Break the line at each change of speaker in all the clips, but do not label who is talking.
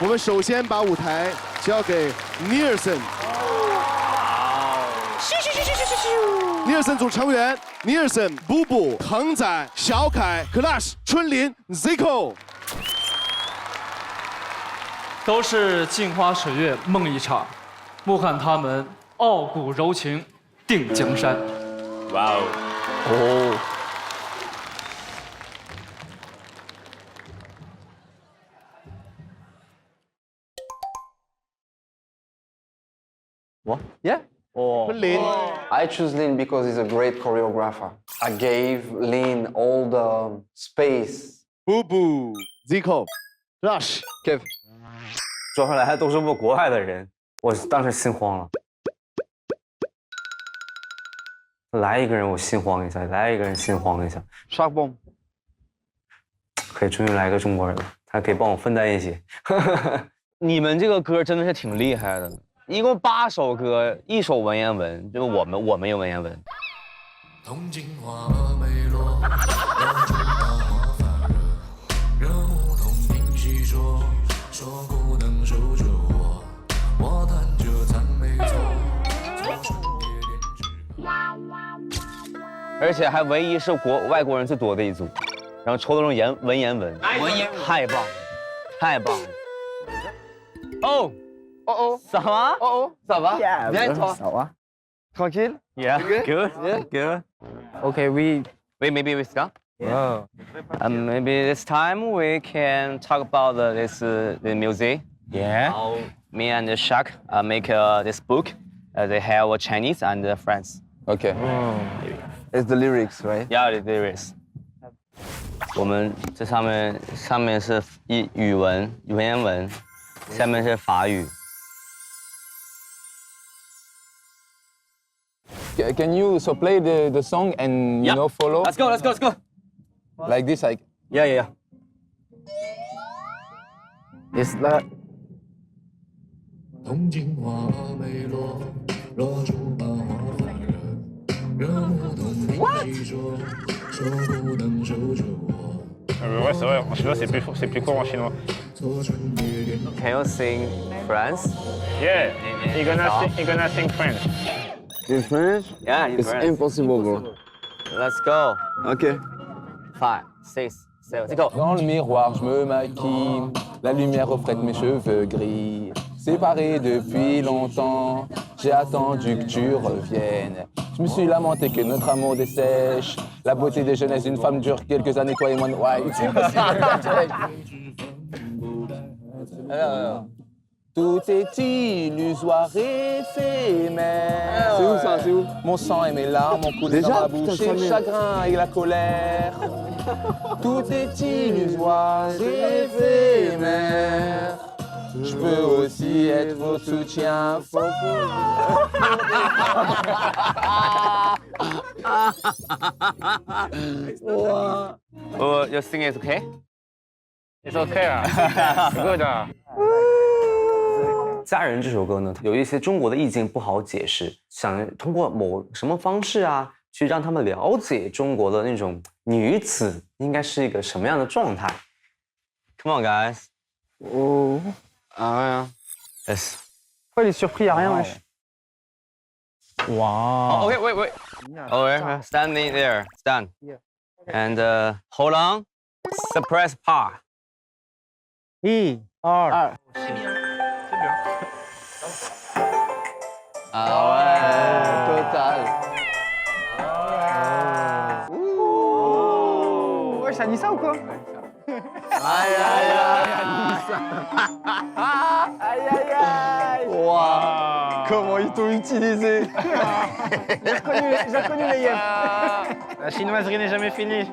我们首先把舞台交给尼尔森。尼尔森组成员：尼尔森、布布、恒仔、小凯、Clash、春林、Zico。
都是镜花水月梦一场，莫看他们傲骨柔情定江山。
哇哦！
哦。What? Yeah.
春林。
I choose Lin because he's a great choreographer. I gave Lin all the space.
布布、Zico、Clash、
Kev。
说出来的都是我国外的人，我当时心慌了。来一个人我心慌一下，来一个人心慌一下。
Shark Bomb。
可以终于来一个中国人了，他可以帮我分担一些。
你们这个歌真的是挺厉害的，一共8首歌，1首文言文，就我们有文言文。
铜镜花梅落，楼中大花泛热，人梧桐听细说，说故能守着我，我弹着赞美错，做出夜点之歌。
而且还唯一是外国人最多的一组，然后抽的那种文言文，太棒了，太棒了。哦哦哦，ça va？哦哦，ça va？ Bien toi？
Ça va?
Tranquille?
Yeah, good, yeah, good.
Okay, maybe we start.
Wow.
Maybe this time we can talk about the music.
Yeah.
How me and Shaq make this book. They have Chinese and French.
Okay. It's the lyrics, right?
Yeah, the lyrics. 我们这上面是语文文言文，下面是法语。
Can you so play the song and you know follow?
Let's go.
Like this, like
Yeah.
it's like
铜镜花梅落，楼中大花泛热，人梧桐听细说，说故能守着我。
Ouais, c'est vrai, en chinois, c'est plus court en chinois.
做春夜点
Can you sing France?
Yeah, you're gonna sing French.
in French.
Yeah, in
It's
French.
impossible, bro.
Let's go.
Okay.
5, 6, 7, go.
Dans le miroir, je me maquille. La lumière reflète mes cheveux gris. Séparés depuis longtemps, j'ai attendu que tu reviennes. Je me suis lamenté que notre amour dessèche. La beauté de jeunesse d'une femme dure quelques années, toi et moi. Ouais, c'est impossible. Alors, tout est illusoire, éphémère. C'est où ça, c'est où? Mon sang et mes larmes ont coulé dans ma bouche, et le chagrin et la colère. Tout est illusoire, éphémère. Je peux aussi être votre soutien.
Oh, you sing it okay?
It's okay 啊，good 啊。
家人这首歌呢，有一些中国的意境不好解释，想通过什么方式啊，去让他们了解中国的那种女子应该是一个什么样的状态。
Come on, guys.
Oh.
Ah, yes.
Pourquoi il est surpris, y'a rien, wesh.
Oh, okay, wait. Oh, yeah. Standing there. Stand. And hold on. Suppress part.
1, 2.
Ah ouais.
Total.
Ouais, c'est Anissa ou quoi?
Aïe, aïe, aïe. Wow. Comment ils t'ont utilisé.
J'ai reconnu les yeux. La chinoiserie n'est jamais finie.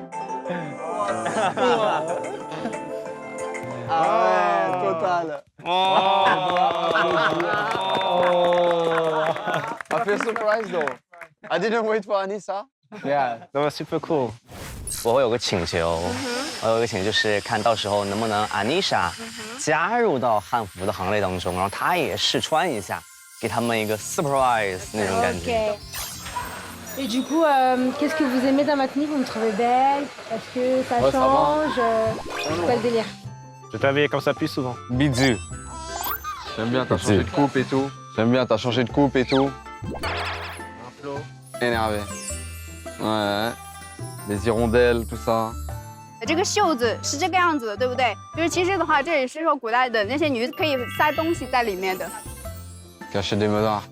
Ah ouais, total. I feel surprised though. I didn't wait for Anissa.
Yeah, that was super cool.
我会有个请求，就是看到时候能不能 Anisha 加入到汉服的行列当中，然后她也试穿一下，给他们一个 surprise 那种感觉。
Et du coup, qu'est-ce que vous aimez dans ma tenue? Vous me trouvez belle? Est-ce que ça change? C'est quoi le délire?
Je t'avais comme ça plus souvent.
Bisous. J'aime bien, t'as changé de coupe et tout. J'aime bien, t'as changé de coupe et tout. Énervé. Ouais. Les hirondelles, tout ça.
这个袖子是这个样子的，对不对？就是其实的话，这也是说古代的那些女可以塞东西在里面的。
Cacher des medards.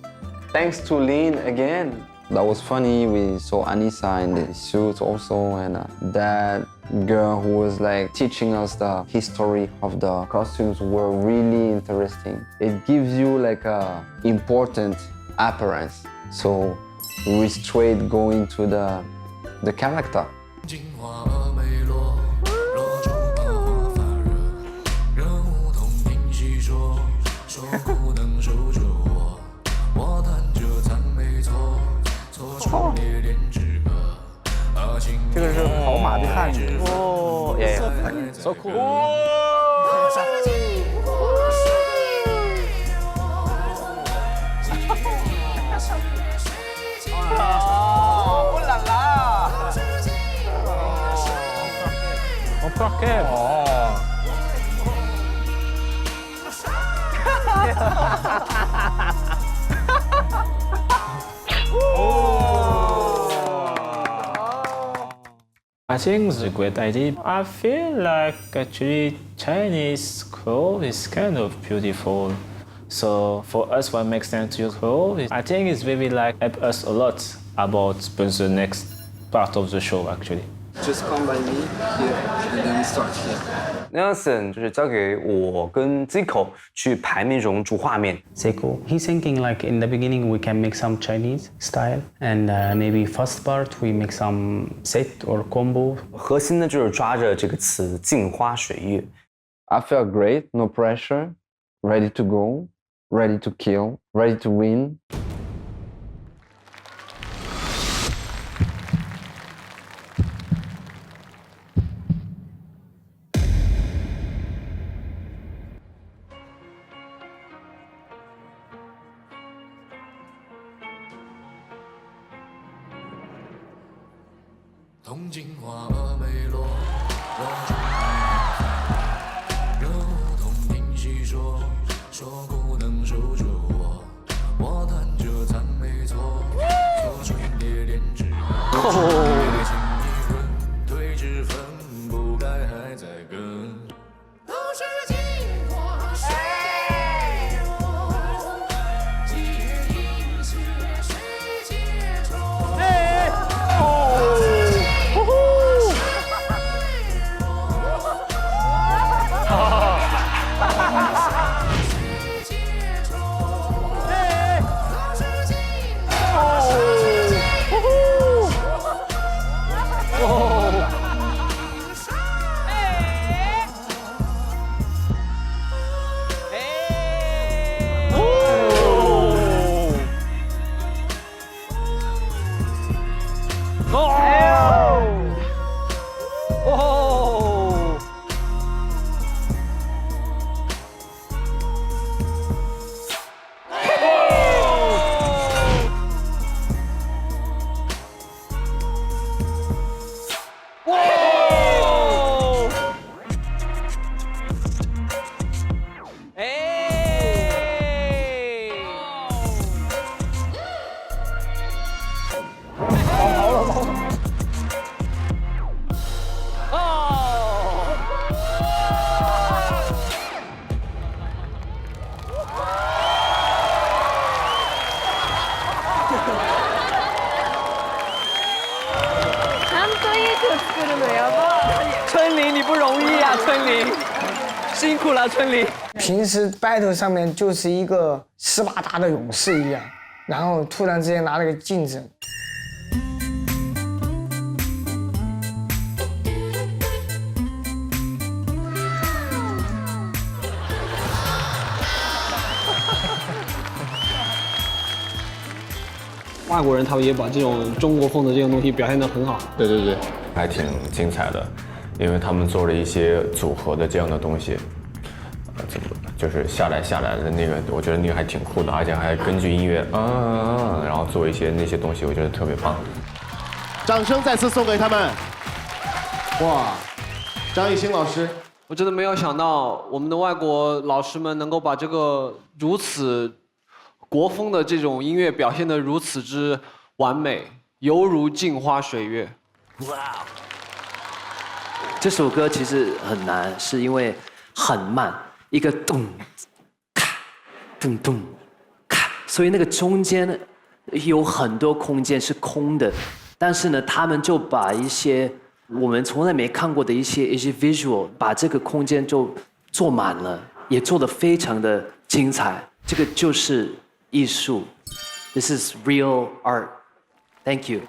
Thanks to Lynn again. That was funny. We saw Anissa in the suit also, and that girl who was like teaching us the history of the costumes were really interesting. It gives you like a important appearance. So we straight go into the character.
镜花美落，若竹满花发热，人梧桐听细说，说不能守着我，我弹着赞美错，错出烈焰之歌。
这个是跑马的汉语。
哦，耶
so cool。
哦啦啦！
Encore Kev. Oh. I think it's a great idea. I feel like actually Chinese clothes is kind of beautiful. So for us, what makes sense to use clothes, I think it's really like help us a lot about the next part of the show actually.
Just come by me here, and then we start here.
Nelson 就是交给我跟 Zico 去排那种主画面。
Zico, he's thinking like in the beginning we can make some Chinese style, and maybe first part we make some set or combo.
核心呢就是抓着这个词镜花水月。
I felt great, no pressure, ready to go, ready to kill, ready to win.
"铜镜花美落，若竹满花发热，人梧桐听细说，说不能守着我，我弹着赞美错，错出烈焰之歌。烈情一润，对脂粉不该还在根。都是镜花水月，几月映雪谁解愁？
春玲，你不容易啊，春玲，辛苦了，春玲。
平时 battle 上面就是一个斯巴达的勇士一样，然后突然之间拿了个镜子。
外国人他们也把这种中国风的这种东西表现得很好。
对对对，还挺精彩的，因为他们做了一些组合的这样的东西，怎么就是下来的那个，我觉得那个还挺酷的，而且还根据音乐然后做一些那些东西，我觉得特别棒。
掌声再次送给他们。哇，张艺兴老师
我真的没有想到我们的外国老师们能够把这个如此国风的这种音乐表现得如此之完美，犹如镜花水月。
哇！这首歌其实很难，是因为很慢，一个咚咔咚咚咔，所以那个中间有很多空间是空的，但是呢，他们就把一些我们从来没看过的一些 visual， 把这个空间就做满了，也做得非常的精彩。这个就是艺术 ，This is real art. Thank you.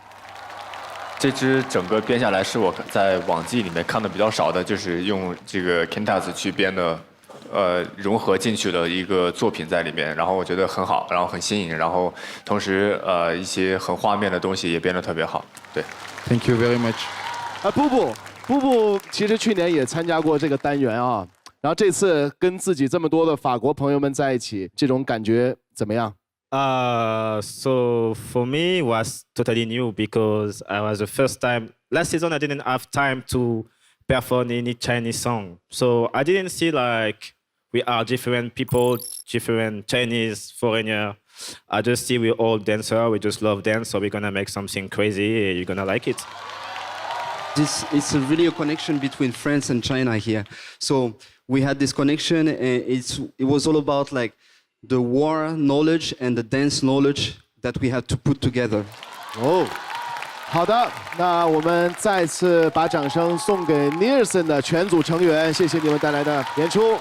这支整个编下来是我在网季里面看的比较少的，就是用这个 Kintas 去编的，融合进去的一个作品在里面，然后我觉得很好，然后很新颖，然后同时一些很画面的东西也编得特别好，对。
Thank you very much. 布布其实去年也参加过这个单元啊，然后这次跟自己这么多的法国朋友们在一起，这种感觉怎么样？
So for me, it was totally new because I was the first time. Last season, I didn't have time to perform any Chinese song. So I didn't see like we are different people, different Chinese, foreigner. I just see we're all dancer. We just love dance. So we're going to make something crazy. You're going to like it.
This is really a connection between France and China here. So we had this connection, and it was all about like the war knowledge and the dance knowledge that we had to put together.
哦，好的，那我们再次把掌声送给 Nielsen 的全组成员，谢谢你们带来的演出。